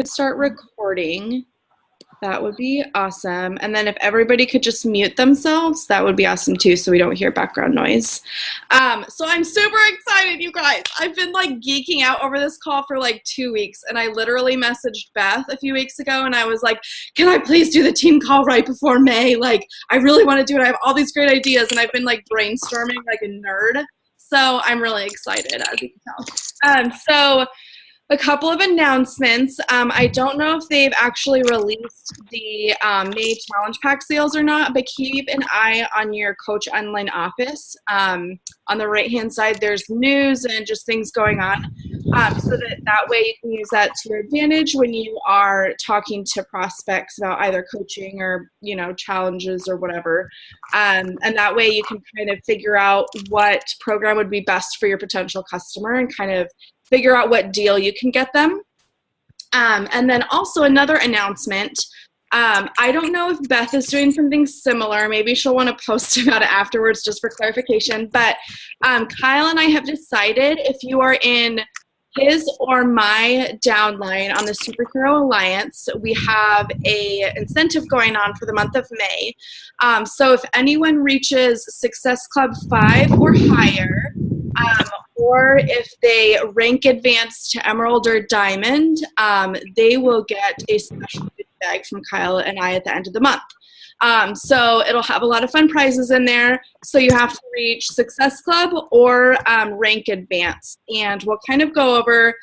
could start recording, that would be awesome. And then if everybody could just mute themselves, that would be awesome too, so we don't hear background noise. So I'm super excited, you guys. I've been like geeking out over this call for like 2 weeks, and I literally messaged Beth a few weeks ago, and I was like, can I please do the team call right before May? Like, I really want to do it. I have all these great ideas, and I've been like brainstorming like a nerd. So I'm really excited, as you can tell. So a couple of announcements. I don't know if they've actually released the May Challenge Pack sales or not, but keep an eye on your Coach Online office. On the right-hand side, there's news and just things going on, so that way you can use that to your advantage when you are talking to prospects about either coaching or, you know, challenges or whatever. And that way you can kind of figure out what program would be best for your potential customer and kind of figure out what deal you can get them. And then also another announcement. I don't know if Beth is doing something similar. Maybe she'll want to post about it afterwards just for clarification. But Kyle and I have decided if you are in his or my downline on the Superhero Alliance, we have a incentive going on for the month of May. So if anyone reaches Success Club 5 or higher, or if they rank advanced to Emerald or Diamond, they will get a special goodie bag from Kyle and I at the end of the month. So it'll have a lot of fun prizes in there. So you have to reach Success Club or rank advanced. And we'll kind of go over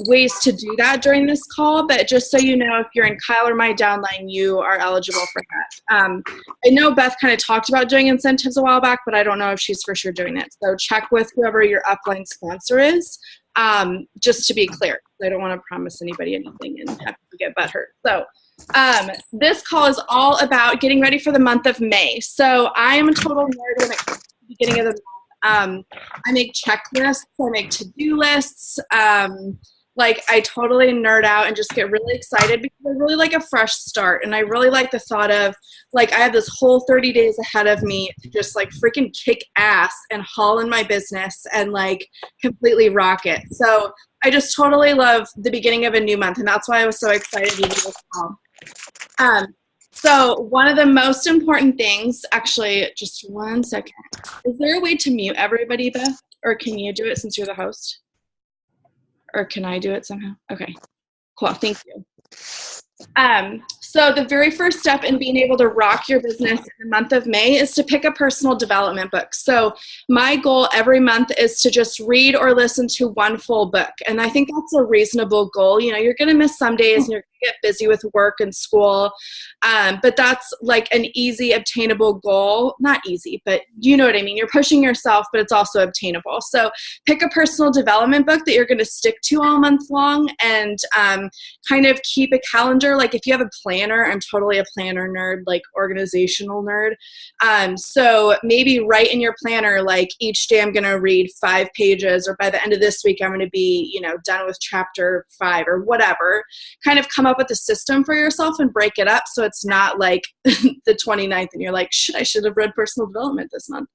ways to do that during this call. But just so you know, if you're in Kyle or my downline, you are eligible for that. I know Beth kind of talked about doing incentives a while back, but I don't know if she's for sure doing it. So check with whoever your upline sponsor is, just to be clear. I don't want to promise anybody anything and have to get butthurt. So this call is all about getting ready for the month of May. So I am a total nerd when it comes to the beginning of the month. I make checklists, I make to-do lists. Like, I totally nerd out and just get really excited because I really like a fresh start. And I really like the thought of, like, I have this whole 30 days ahead of me to just, like, freaking kick ass and haul in my business and, like, completely rock it. So I just totally love the beginning of a new month. And that's why I was so excited to do this call. So one of the most important things, actually, just one second. Is there a way to mute everybody, Beth? Or can you do it since you're the host? Or can I do it somehow? Okay, cool, thank you. So the very first step in being able to rock your business in the month of May is to pick a personal development book. So my goal every month is to just read or listen to one full book. And I think that's a reasonable goal. You know, you're going to miss some days and you're going to get busy with work and school. But that's like an easy, obtainable goal. Not easy, but you know what I mean. You're pushing yourself, but it's also obtainable. So pick a personal development book that you're going to stick to all month long and kind of keep a calendar. Like if you have a planner, I'm totally a planner nerd, like organizational nerd. So maybe write in your planner, like each day I'm going to read 5 pages, or by the end of this week, I'm going to be, you know, done with chapter 5 or whatever. Kind of come up with a system for yourself and break it up so it's not like the 29th and you're like, shit, I should have read personal development this month.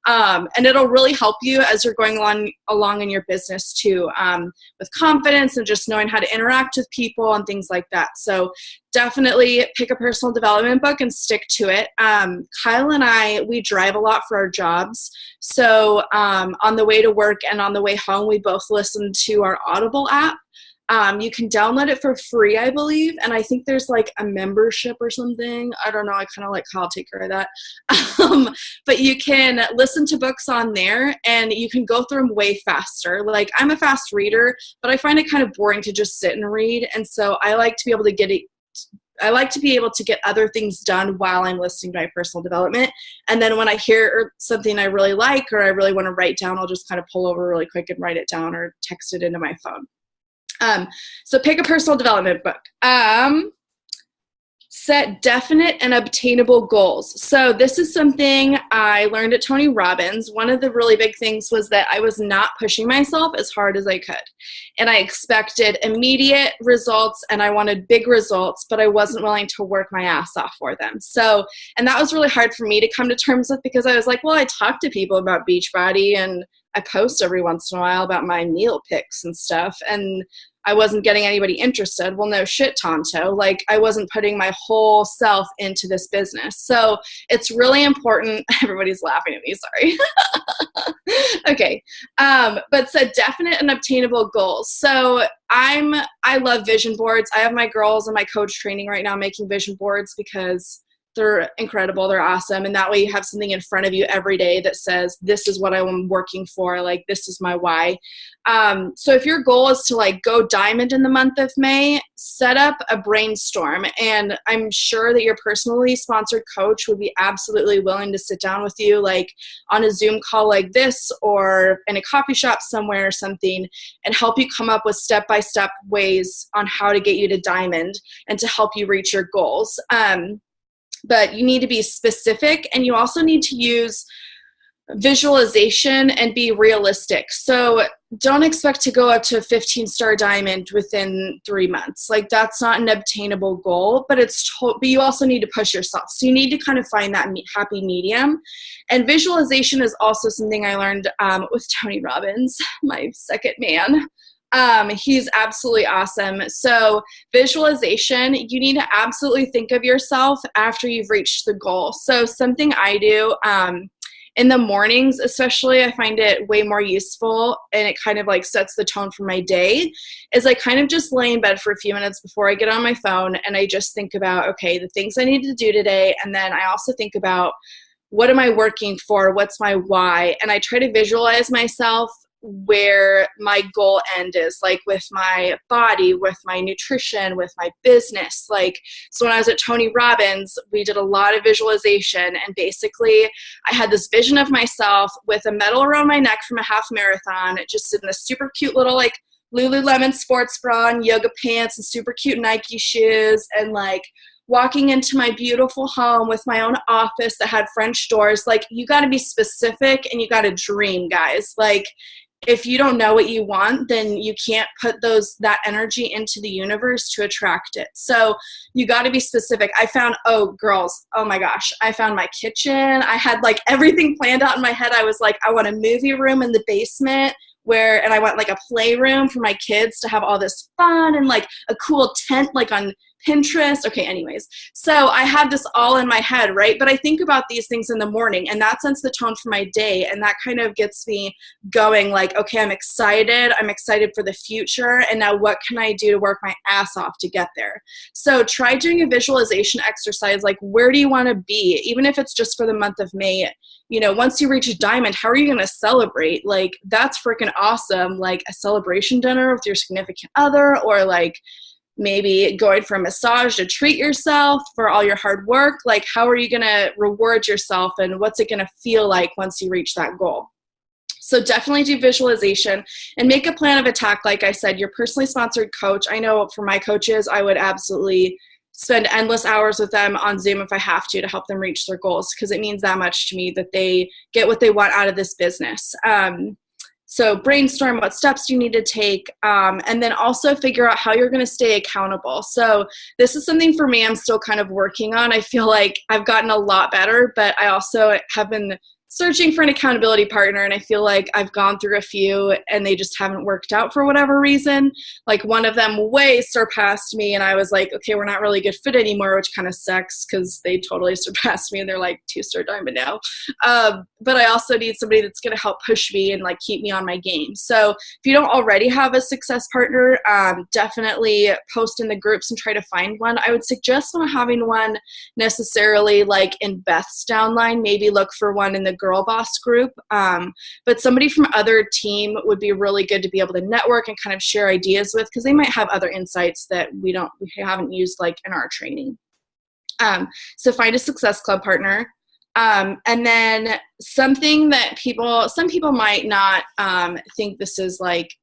And it'll really help you as you're going along in your business too, with confidence and just knowing how to interact with people and things like that. So definitely pick a personal development book and stick to it. Kyle and I, we drive a lot for our jobs. So on the way to work and on the way home, we both listen to our Audible app. You can download it for free, I believe, and I think there's like a membership or something. I don't know. I kind of like how I'll take care of that. But you can listen to books on there, and you can go through them way faster. Like, I'm a fast reader, but I find it kind of boring to just sit and read, and so I like to be able to get it. I like to be able to get other things done while I'm listening to my personal development. And then when I hear something I really like or I really want to write down, I'll just kind of pull over really quick and write it down or text it into my phone. So pick a personal development book. Set definite and obtainable goals. So this is something I learned at Tony Robbins. One of the really big things was that I was not pushing myself as hard as I could. And I expected immediate results and I wanted big results, but I wasn't willing to work my ass off for them. So, and that was really hard for me to come to terms with, because I was like, well, I talk to people about Beachbody and I post every once in a while about my meal picks and stuff. And I wasn't getting anybody interested. Well, no shit, Tonto. Like, I wasn't putting my whole self into this business. So it's really important. Everybody's laughing at me, sorry. Okay. But set definite and obtainable goals. So I love vision boards. I have my girls in my coach training right now making vision boards because they're incredible. They're awesome. And that way you have something in front of you every day that says, this is what I'm working for. Like, this is my why. So if your goal is to like go diamond in the month of May, set up a brainstorm. And I'm sure that your personally sponsored coach would be absolutely willing to sit down with you, like on a Zoom call like this, or in a coffee shop somewhere or something, and help you come up with step-by-step ways on how to get you to diamond and to help you reach your goals. But you need to be specific, and you also need to use visualization and be realistic. So don't expect to go up to a 15-star diamond within 3 months. Like, that's not an obtainable goal, but but you also need to push yourself. So you need to kind of find that happy medium. And visualization is also something I learned with Tony Robbins, my second man. He's absolutely awesome. So visualization, you need to absolutely think of yourself after you've reached the goal. So something I do in the mornings, especially, I find it way more useful, and it kind of like sets the tone for my day, is I kind of just lay in bed for a few minutes before I get on my phone, and I just think about, okay, the things I need to do today. And then I also think about, what am I working for? What's my why? And I try to visualize myself where my goal end is, like with my body, with my nutrition, with my business. Like, so when I was at Tony Robbins, we did a lot of visualization, and basically I had this vision of myself with a medal around my neck from a half marathon, just in this super cute little like Lululemon sports bra and yoga pants and super cute Nike shoes, and like walking into my beautiful home with my own office that had French doors. Like, you got to be specific, and you got to dream, guys. Like, if you don't know what you want, then you can't put that energy into the universe to attract it. So you got to be specific. I found, girls, oh my gosh, I found my kitchen. I had like everything planned out in my head. I was like, I want a movie room in the basement and I want like a playroom for my kids to have all this fun, and like a cool tent like on Pinterest. Okay, anyways. So I had this all in my head, right? But I think about these things in the morning, and that sets the tone for my day, and that kind of gets me going like, okay, I'm excited for the future, and now what can I do to work my ass off to get there? So try doing a visualization exercise, like, where do you want to be? Even if it's just for the month of May, you know, once you reach a diamond, how are you going to celebrate? Like, that's freaking awesome. Like a celebration dinner with your significant other, or like maybe going for a massage to treat yourself for all your hard work. Like, how are you going to reward yourself, and what's it going to feel like once you reach that goal? So definitely do visualization and make a plan of attack. Like I said, your personally sponsored coach, I know for my coaches, I would absolutely spend endless hours with them on Zoom if I have to help them reach their goals, because it means that much to me that they get what they want out of this business. So brainstorm what steps you need to take, and then also figure out how you're going to stay accountable. So this is something for me I'm still kind of working on. I feel like I've gotten a lot better, but I also have been searching for an accountability partner, and I feel like I've gone through a few and they just haven't worked out for whatever reason. Like, one of them way surpassed me, and I was like, okay, we're not really a good fit anymore, which kind of sucks because they totally surpassed me and they're like 2-star diamond now. But I also need somebody that's going to help push me and like keep me on my game. So if you don't already have a success partner, definitely post in the groups and try to find one. I would suggest not having one necessarily like in Beth's downline. Maybe look for one in the Girl Boss group, but somebody from other team would be really good to be able to network and kind of share ideas with, because they might have other insights that we haven't used like in our training. So find a Success Club partner. And then something that some people might not think this is like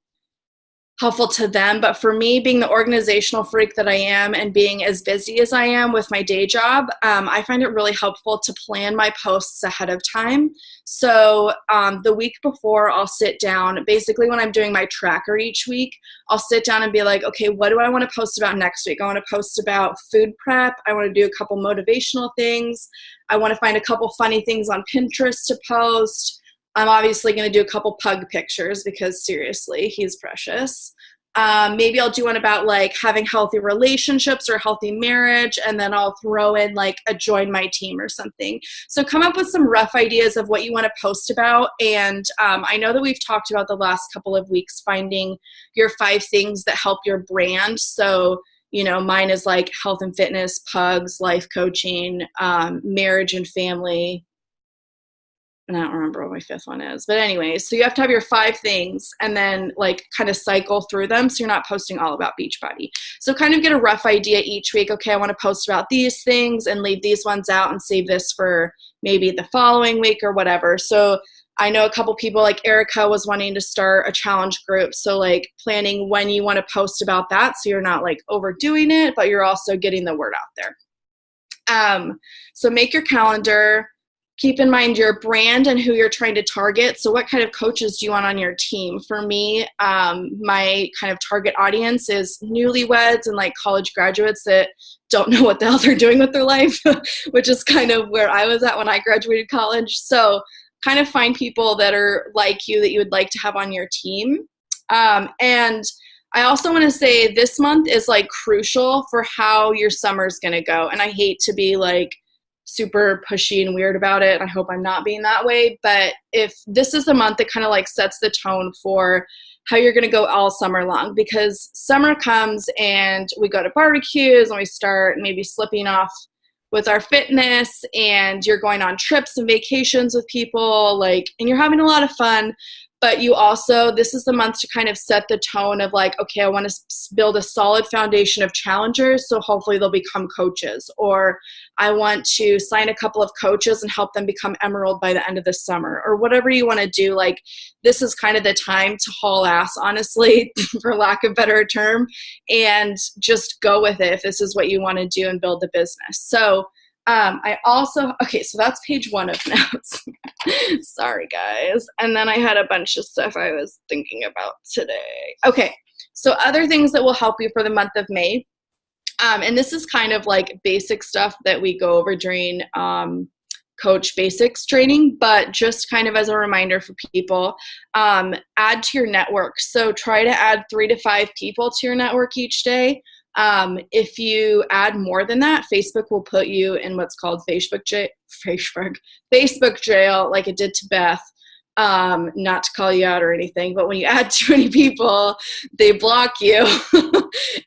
helpful to them, but for me, being the organizational freak that I am and being as busy as I am with my day job, I find it really helpful to plan my posts ahead of time. So the week before, I'll sit down, basically when I'm doing my tracker each week, I'll sit down and be like, okay, what do I want to post about next week? I want to post about food prep. I want to do a couple motivational things. I want to find a couple funny things on Pinterest to post. I'm obviously going to do a couple pug pictures because seriously, he's precious. Maybe I'll do one about like having healthy relationships or healthy marriage, and then I'll throw in like a join my team or something. So come up with some rough ideas of what you want to post about. And I know that we've talked about the last couple of weeks finding your 5 things that help your brand. So, you know, mine is like health and fitness, pugs, life coaching, marriage and family. And I don't remember what my 5th one is. But anyway, so you have to have your 5 things and then like kind of cycle through them so you're not posting all about Beachbody. So kind of get a rough idea each week. Okay, I want to post about these things and leave these ones out and save this for maybe the following week or whatever. So I know a couple people like Erica was wanting to start a challenge group. So like planning when you want to post about that so you're not like overdoing it, but you're also getting the word out there. So make your calendar. Keep in mind your brand and who you're trying to target. So what kind of coaches do you want on your team? For me, my kind of target audience is newlyweds and like college graduates that don't know what the hell they're doing with their life, which is kind of where I was at when I graduated college. So kind of find people that are like you that you would like to have on your team. And I also want to say this month is like crucial for how your summer's going to go. And I hate to be like super pushy and weird about it. I hope I'm not being that way. But if this is the month that kind of like sets the tone for how you're going to go all summer long, because summer comes and we go to barbecues and we start maybe slipping off with our fitness, and you're going on trips and vacations with people, like, and you're having a lot of fun. But you also, this is the month to kind of set the tone of like, okay, I want to build a solid foundation of challengers, so hopefully they'll become coaches. Or I want to sign a couple of coaches and help them become emerald by the end of the summer, or whatever you want to do. Like, this is kind of the time to haul ass, honestly, for lack of a better term, and just go with it if this is what you want to do and build the business. So I also, okay, so that's page 1 of notes. Sorry, guys. And then I had a bunch of stuff I was thinking about today. Okay, so other things that will help you for the month of May. And this is kind of like basic stuff that we go over during Coach Basics training, but just kind of as a reminder for people, add to your network. So try to add 3 to 5 people to your network each day. If you add more than that, Facebook will put you in what's called Facebook jail, like it did to Beth. Not to call you out or anything, but when you add too many people, they block you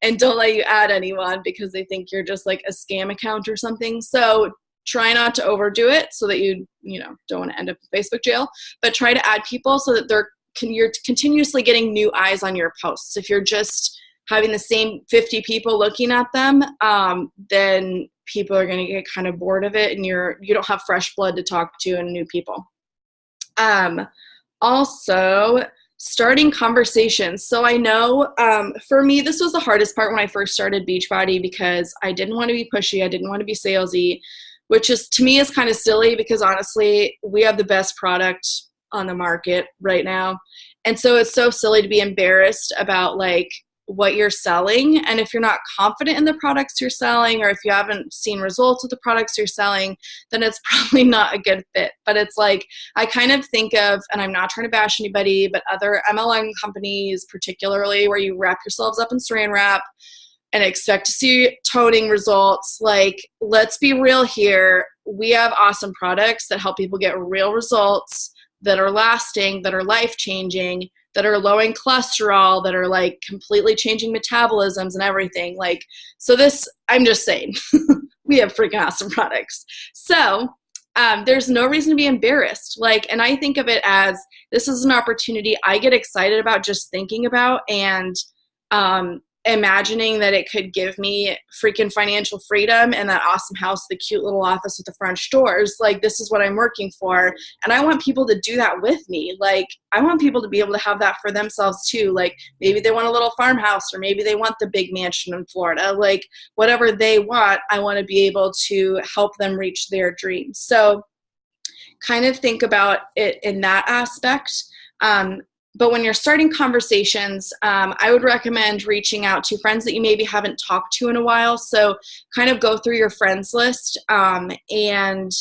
and don't let you add anyone because they think you're just like a scam account or something. So try not to overdo it so that you don't want to end up in Facebook jail, but try to add people so that you're continuously getting new eyes on your posts. If you're just having the same 50 people looking at them, then people are going to get kind of bored of it, and you don't have fresh blood to talk to and new people. Also, starting conversations. So I know for me, this was the hardest part when I first started Beachbody because I didn't want to be pushy. I didn't want to be salesy, which is, to me, is kind of silly because honestly, we have the best product on the market right now. And so it's so silly to be embarrassed about like what you're selling. And if you're not confident in the products you're selling, or if you haven't seen results with the products you're selling, then it's probably not a good fit. But it's like, I kind of think of, and I'm not trying to bash anybody, but other MLM companies, particularly where you wrap yourselves up in saran wrap and expect to see toning results. Like, let's be real here. We have awesome products that help people get real results that are lasting, that are life-changing, that are low in cholesterol, that are like completely changing metabolisms and everything. Like, so this, I'm just saying, we have freaking awesome products. So there's no reason to be embarrassed. Like, and I think of it as, this is an opportunity I get excited about just thinking about, and imagining that it could give me freaking financial freedom and that awesome house, the cute little office with the French doors. Like, this is what I'm working for. And I want people to do that with me. Like, I want people to be able to have that for themselves too. Like, maybe they want a little farmhouse, or maybe they want the big mansion in Florida. Like, whatever they want, I want to be able to help them reach their dreams. So kind of think about it in that aspect. But when you're starting conversations, I would recommend reaching out to friends that you maybe haven't talked to in a while. So kind of go through your friends list and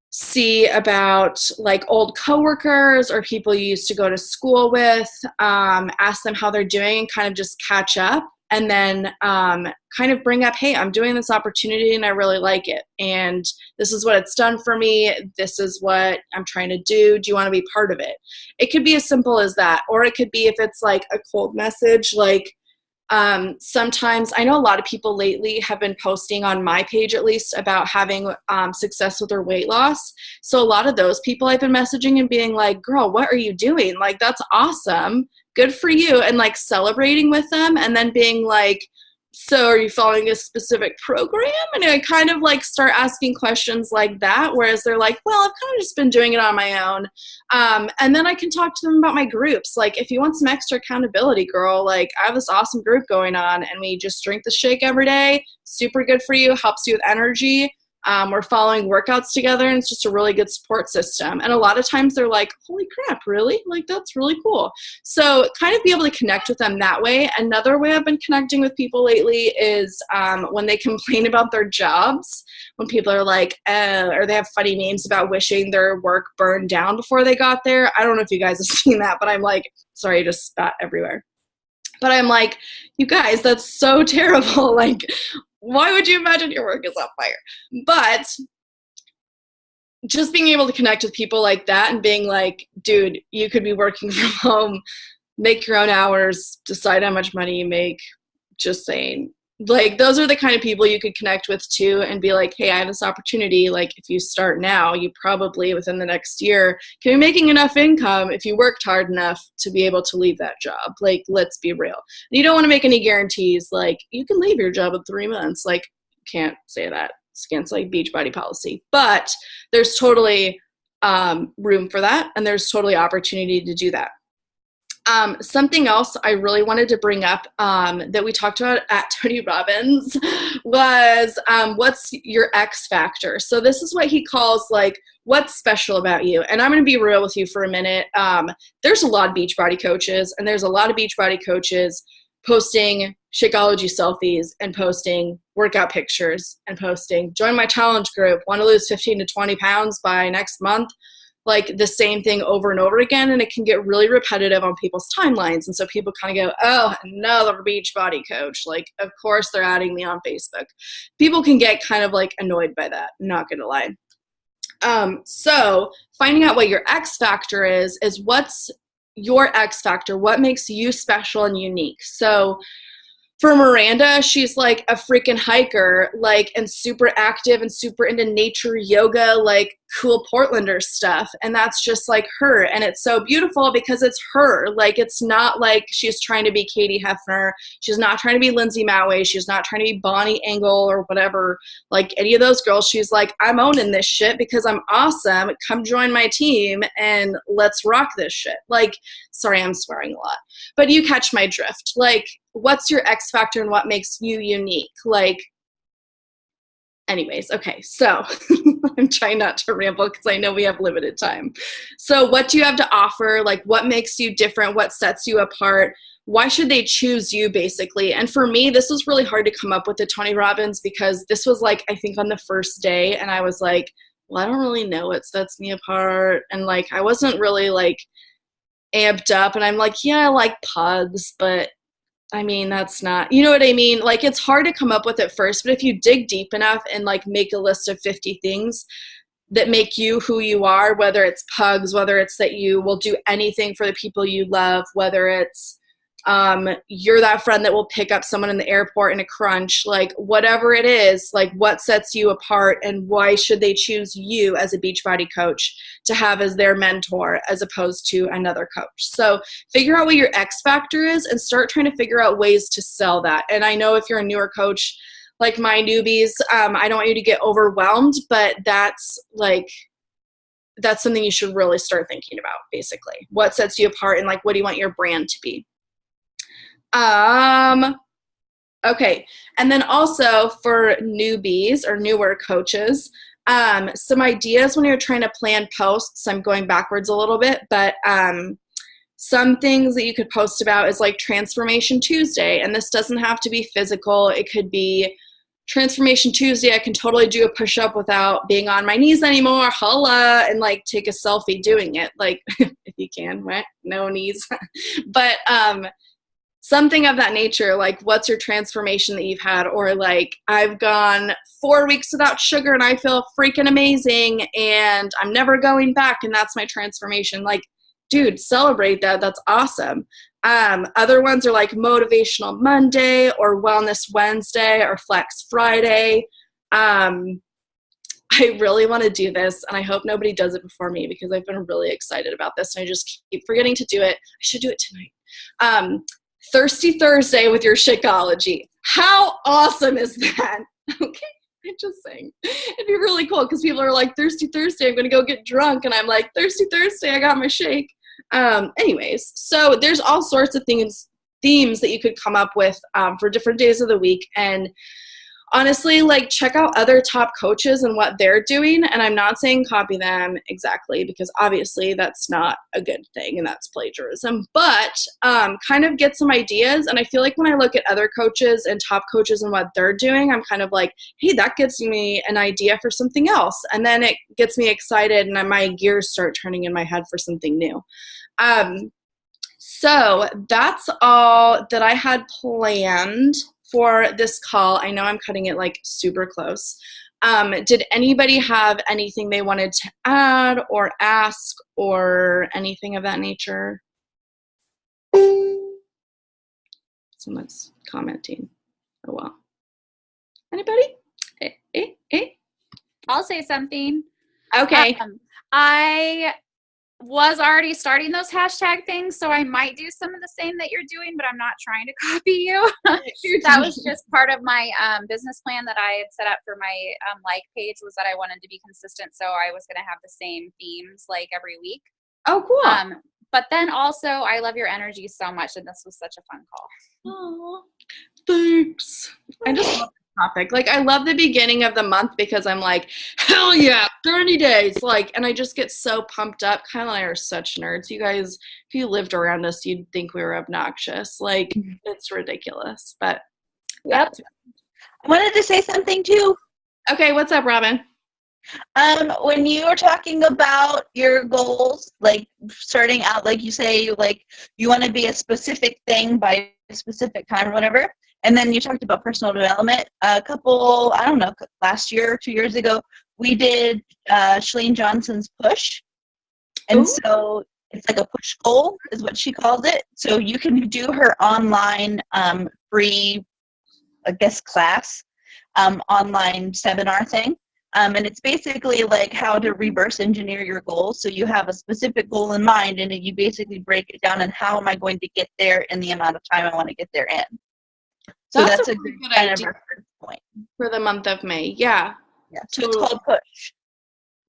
see about like old coworkers or people you used to go to school with, ask them how they're doing and kind of just catch up. And then kind of bring up, hey, I'm doing this opportunity and I really like it. And this is what it's done for me. This is what I'm trying to do. Do you want to be part of it? It could be as simple as that. Or it could be if it's like a cold message, like sometimes I know a lot of people lately have been posting on my page at least about having success with their weight loss. So a lot of those people I've been messaging and being like, girl, what are you doing? Like, that's awesome. Good for you. And like celebrating with them and then being like, so are you following a specific program? And I kind of like start asking questions like that, whereas they're like, well, I've kind of just been doing it on my own. And then I can talk to them about my groups. Like, if you want some extra accountability, girl, like I have this awesome group going on and we just drink the shake every day. Super good for you, helps you with energy. We're following workouts together and it's just a really good support system. And a lot of times they're like, holy crap, really? Like, that's really cool. So kind of be able to connect with them that way. Another way I've been connecting with people lately is when they complain about their jobs, when people are like, or they have funny memes about wishing their work burned down before they got there. I don't know if you guys have seen that, but I'm like, sorry, I just spat everywhere. But I'm like, you guys, that's so terrible. Like, why would you imagine your work is on fire? But just being able to connect with people like that and being like, dude, you could be working from home, make your own hours, decide how much money you make, just saying. Like, those are the kind of people you could connect with too and be like, hey, I have this opportunity. Like, if you start now, you probably within the next year can be making enough income if you worked hard enough to be able to leave that job. Like, let's be real. And you don't want to make any guarantees. Like, you can leave your job in 3 months. Like, can't say that. It's against like Beachbody policy. But there's totally room for that. And there's totally opportunity to do that. Something else I really wanted to bring up that we talked about at Tony Robbins was what's your X factor? So this is what he calls like, what's special about you? And I'm going to be real with you for a minute. There's a lot of Beachbody coaches, and there's a lot of Beachbody coaches posting Shakeology selfies and posting workout pictures and posting, join my challenge group, want to lose 15 to 20 pounds by next month. Like the same thing over and over again, and it can get really repetitive on people's timelines. And so people kind of go, oh, another Beachbody coach. Like, of course they're adding me on Facebook. People can get kind of like annoyed by that, not gonna lie. So finding out what your X factor is what's your X factor, what makes you special and unique. So for Miranda, she's like a freaking hiker, like, and super active and super into nature yoga, like cool Portlander stuff. And that's just like her. And it's so beautiful because it's her. Like, it's not like she's trying to be Katie Hefner. She's not trying to be Lindsay Maui. She's not trying to be Bonnie Engel or whatever, like any of those girls. She's like, I'm owning this shit because I'm awesome. Come join my team and let's rock this shit. Like, sorry, I'm swearing a lot, but you catch my drift. Like, what's your X factor and what makes you unique? Like, anyways, okay, so I'm trying not to ramble because I know we have limited time. So what do you have to offer? Like, what makes you different? What sets you apart? Why should they choose you, basically? And for me, this was really hard to come up with at Tony Robbins because this was like, I think on the first day, and I was like, well, I don't really know what sets me apart. And like, I wasn't really like amped up, and I'm like, yeah, I like pugs, but I mean, that's not, you know what I mean? Like, it's hard to come up with at first, but if you dig deep enough and like make a list of 50 things that make you who you are, whether it's pugs, whether it's that you will do anything for the people you love, whether it's you're that friend that will pick up someone in the airport in a crunch, like whatever it is, like what sets you apart and why should they choose you as a Beachbody coach to have as their mentor as opposed to another coach. So figure out what your X factor is and start trying to figure out ways to sell that. And I know if you're a newer coach, like my newbies, I don't want you to get overwhelmed, but that's something you should really start thinking about, basically. What sets you apart and like, what do you want your brand to be? Okay. And then also for newbies or newer coaches, some ideas when you're trying to plan posts. I'm going backwards a little bit, but some things that you could post about is like Transformation Tuesday. And this doesn't have to be physical. It could be Transformation Tuesday, I can totally do a push-up without being on my knees anymore. Holla, and like take a selfie doing it. Like if you can, right? No knees. But something of that nature, like what's your transformation that you've had? Or like, I've gone 4 weeks without sugar and I feel freaking amazing and I'm never going back, and that's my transformation. Like, dude, celebrate that. That's awesome. Other ones are like Motivational Monday or Wellness Wednesday or Flex Friday. I really want to do this, and I hope nobody does it before me because I've been really excited about this and I just keep forgetting to do it. I should do it tonight. Thirsty Thursday with your Shakeology. How awesome is that? Okay, I'm just saying. It'd be really cool because people are like, Thirsty Thursday, I'm going to go get drunk. And I'm like, Thirsty Thursday, I got my shake. Anyways, so there's all sorts of themes that you could come up with for different days of the week. And honestly, like, check out other top coaches and what they're doing. And I'm not saying copy them exactly because obviously that's not a good thing and that's plagiarism, but kind of get some ideas. And I feel like when I look at other coaches and top coaches and what they're doing, I'm kind of like, hey, that gives me an idea for something else. And then it gets me excited and my gears start turning in my head for something new. So that's all that I had planned for this call. I know I'm cutting it like super close. Did anybody have anything they wanted to add or ask or anything of that nature? Someone's commenting. Oh, well. Anybody? I'll say something. Okay. I was already starting those hashtag things, so I might do some of the same that you're doing, but I'm not trying to copy you. That was just part of my business plan that I had set up for my like page, was that I wanted to be consistent, so I was going to have the same themes like every week. Oh, cool. But then also, I love your energy so much, and this was such a fun call. Oh, thanks. I just love the topic. Like, I love the beginning of the month because I'm like, hell yeah, 30 days. Like, and I just get so pumped up. Kyle and I are such nerds. You guys, if you lived around us, you'd think we were obnoxious. Like, it's ridiculous. But yep. I wanted to say something too. Okay, what's up, Robin? When you were talking about your goals, like starting out, like you say, like you want to be a specific thing by a specific time or whatever, and then you talked about personal development. A couple, I don't know, last year or 2 years ago, we did Shalene Johnson's push, and Ooh. So it's like a push goal is what she calls it. So you can do her online free, I guess, class, online seminar thing. And it's basically like how to reverse engineer your goals. So you have a specific goal in mind, and then you basically break it down and how am I going to get there in the amount of time I want to get there in. So that's a good kind of reference point for the month of May. Yeah. Yeah. So totally. It's called push.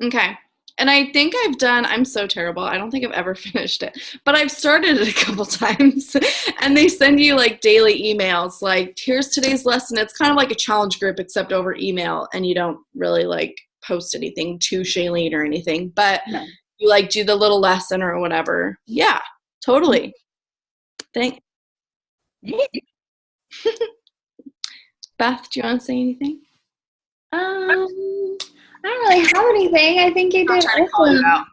Okay. And I think I'm so terrible. I don't think I've ever finished it, but I've started it a couple times, and they send you like daily emails, like, here's today's lesson. It's kind of like a challenge group, except over email, and you don't really like post anything to Shailene or anything, but you like do the little lesson or whatever. Yeah, totally. Thanks. Beth, do you want to say anything? I don't really have anything. I think you did awesome.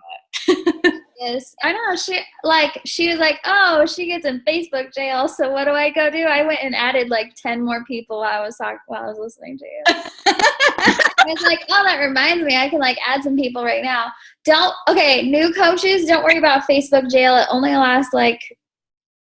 Yes, I know. She was like, oh, she gets in Facebook jail. So what do I go do? I went and added like 10 more people while I was listening to you. I was like, oh, that reminds me. I can like add some people right now. New coaches, don't worry about Facebook jail. It only lasts like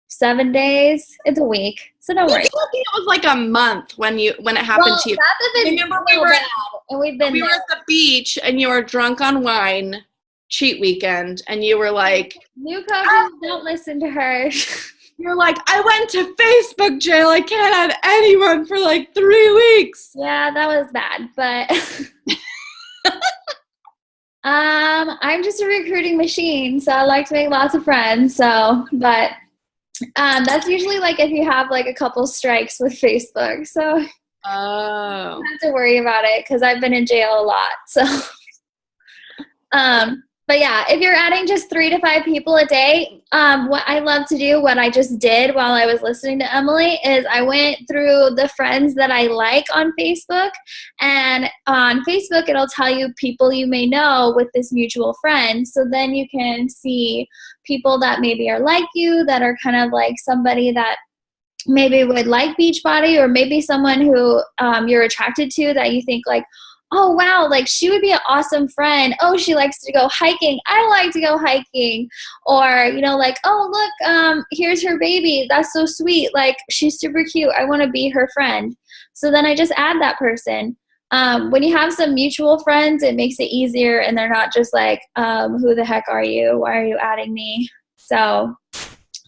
7 days. It's a week. So don't worry. It was like a month when it happened to you. Remember we were at the beach and you were drunk on wine, cheat weekend, and you were like, new coaches, don't listen to her. You're like, I went to Facebook jail. I can't add anyone for like 3 weeks. Yeah, that was bad, but I'm just a recruiting machine, so I like to make lots of friends. But that's usually like if you have like a couple strikes with Facebook. So I don't have to worry about it because I've been in jail a lot. So But yeah, if you're adding just 3 to 5 people a day, what I love to do, what I just did while I was listening to Emilee, is I went through the friends that I like on Facebook. And on Facebook, it'll tell you people you may know with this mutual friend. So then you can see people that maybe are like you, that are kind of like somebody that maybe would like Beachbody, or maybe someone who you're attracted to that you think like, oh, wow, like she would be an awesome friend. Oh, she likes to go hiking. I like to go hiking. Or, you know, like, oh, look, here's her baby. That's so sweet. Like, she's super cute. I want to be her friend. So then I just add that person. When you have some mutual friends, it makes it easier, and they're not just like, who the heck are you? Why are you adding me? So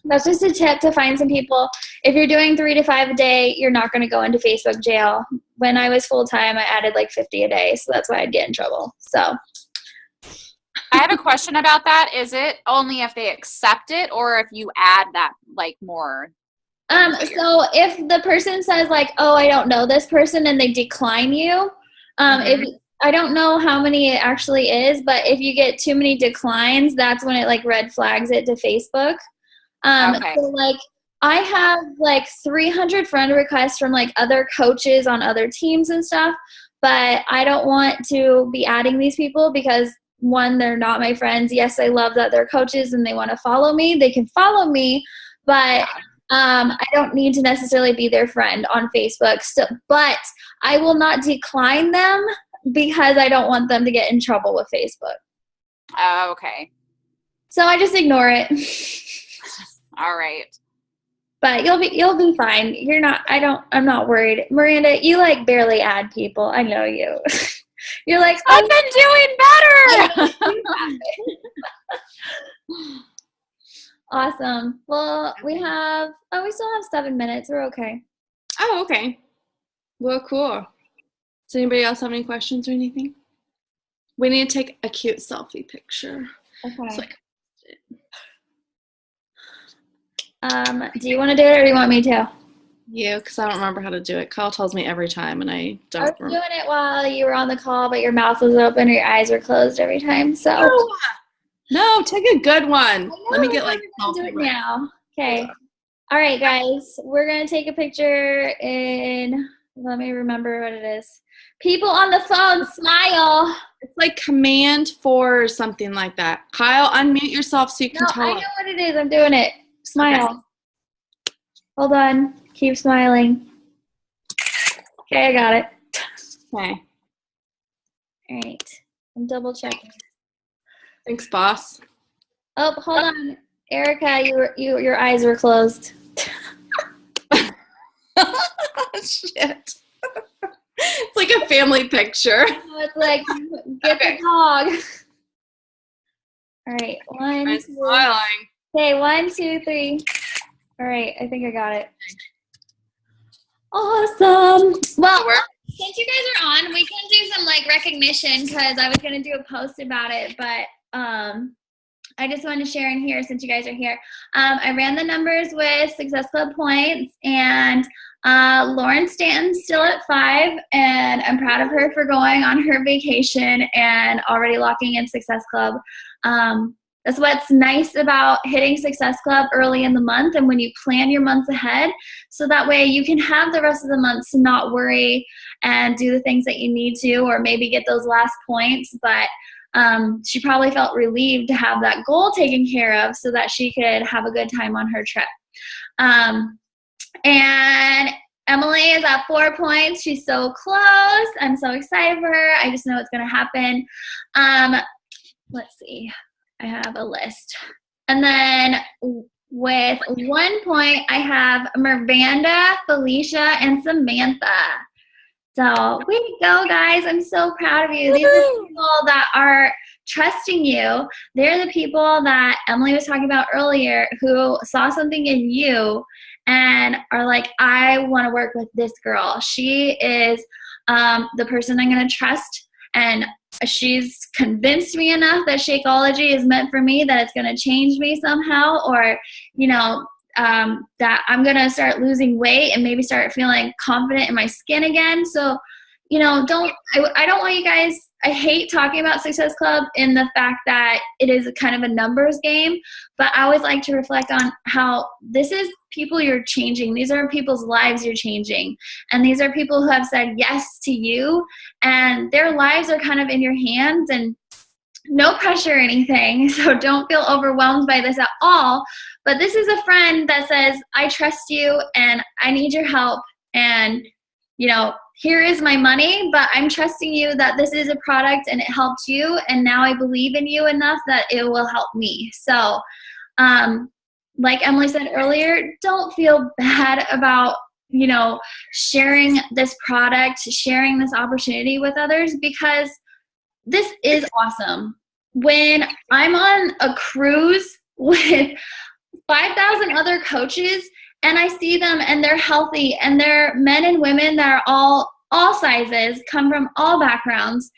that's just a tip to find some people. If you're doing 3 to 5 a day, you're not going to go into Facebook jail. When I was full-time, I added like 50 a day, so that's why I'd get in trouble. So I have a question about that. Is it only if they accept it, or if you add that like more? So if the person says like, oh, I don't know this person, and they decline you, if I don't know how many it actually is, but if you get too many declines, that's when it like red flags it to Facebook. Okay. So like I have like 300 friend requests from like other coaches on other teams and stuff, but I don't want to be adding these people because, one, they're not my friends. Yes, I love that they're coaches and they want to follow me. They can follow me, but I don't need to necessarily be their friend on Facebook. So, but I will not decline them because I don't want them to get in trouble with Facebook. Okay. So I just ignore it. All right. But you'll be fine. I'm not worried. Miranda, you like barely add people. I know you. You're like, I've been doing better. Awesome. Well, we still have 7 minutes. We're okay. Oh, okay. Well, cool. Does anybody else have any questions or anything? We need to take a cute selfie picture. Okay. So, like, do you want to do it or do you want me to? yeah, because I don't remember how to do it. Kyle tells me every time, and I don't I was remember. doing it while you were on the call, but your mouth was open or your eyes were closed every time. So No, take a good one. Let me get like do it now. Okay. All right, guys. We're gonna take a picture in. Let me remember what it is. People on the phone, smile. It's like command for something like that. Kyle, unmute yourself so you can tell I us. know what it is. I'm doing it. Smile. Okay. Hold on. Keep smiling. Okay, I got it. Okay. All right. I'm double checking. Thanks, boss. Oh, hold on. Erica, your eyes were closed. Shit. It's like a family picture. It's like, get the dog. All right. I'm smiling. Okay, 1, 2, 3. All right, I think I got it. Awesome. Well, since you guys are on, we can do some like recognition because I was gonna do a post about it, but I just want to share in here since you guys are here. I ran the numbers with Success Club points, and Lauren Stanton's still at 5, and I'm proud of her for going on her vacation and already locking in Success Club. That's what's nice about hitting Success Club early in the month and when you plan your months ahead, so that way you can have the rest of the month to not worry and do the things that you need to, or maybe get those last points. But she probably felt relieved to have that goal taken care of so that she could have a good time on her trip. And Emilee is at 4 points. She's so close. I'm so excited for her. I just know it's going to happen. Let's see. I have a list. And then with 1 point, I have Miranda, Felicia, and Samantha. So way to go, guys. I'm so proud of you. These are the people that are trusting you. They're the people that Emilee was talking about earlier who saw something in you and are like, I want to work with this girl. She is the person I'm going to trust, and she's convinced me enough that Shakeology is meant for me, that it's going to change me somehow, or, you know, that I'm going to start losing weight and maybe start feeling confident in my skin again. So, you know, I don't want you guys, I hate talking about Success Club in the fact that it is kind of a numbers game, but I always like to reflect on how this is people you're changing. These are people's lives you're changing. And these are people who have said yes to you, and their lives are kind of in your hands, and no pressure or anything. So don't feel overwhelmed by this at all. But this is a friend that says, I trust you and I need your help. And, you know, here is my money, but I'm trusting you that this is a product and it helped you. And now I believe in you enough that it will help me. So, like Emilee said earlier, don't feel bad about, you know, sharing this product, sharing this opportunity with others, because this is awesome. When I'm on a cruise with 5,000 other coaches and I see them and they're healthy and they're men and women that are all sizes, come from all backgrounds,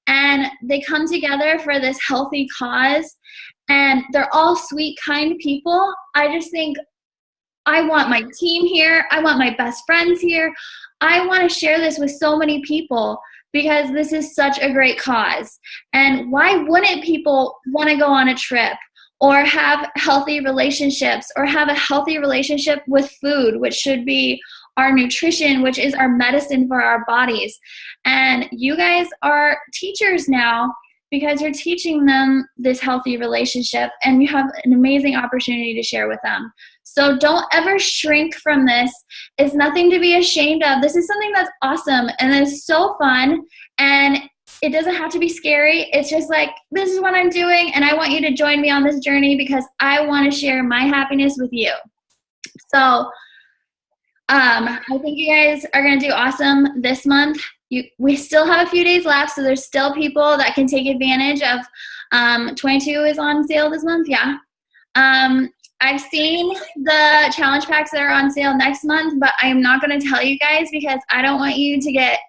and they come together for this healthy cause, and they're all sweet, kind people, I just think I want my team here. I want my best friends here. I want to share this with so many people because this is such a great cause. And why wouldn't people want to go on a trip or have healthy relationships or have a healthy relationship with food, which should be our nutrition, which is our medicine for our bodies? And you guys are teachers now because you're teaching them this healthy relationship, and you have an amazing opportunity to share with them. So don't ever shrink from this. It's nothing to be ashamed of. This is something that's awesome and it's so fun, and it doesn't have to be scary. It's just like, this is what I'm doing, and I want you to join me on this journey because I want to share my happiness with you. So I think you guys are going to do awesome this month. We still have a few days left, so there's still people that can take advantage of 22 is on sale this month. Yeah. I've seen the challenge packs that are on sale next month, but I'm not going to tell you guys because I don't want you to get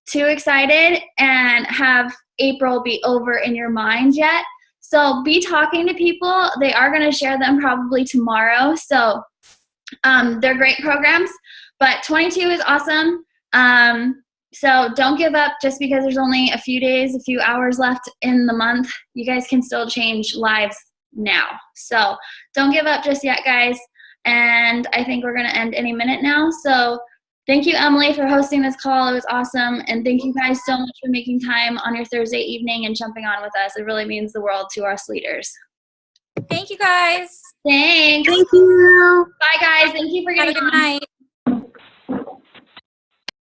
too excited and have April be over in your mind yet. So be talking to people. They are going to share them probably tomorrow. So they're great programs, but 22 is awesome. So don't give up just because there's only a few days, a few hours left in the month. You guys can still change lives now. So don't give up just yet, guys. And I think we're going to end any minute now. So thank you, Emilee, for hosting this call. It was awesome. And thank you guys so much for making time on your Thursday evening and jumping on with us. It really means the world to us leaders. Thank you, guys. Thanks. Thank you. Bye, guys. Thank you for Have getting a good on. night.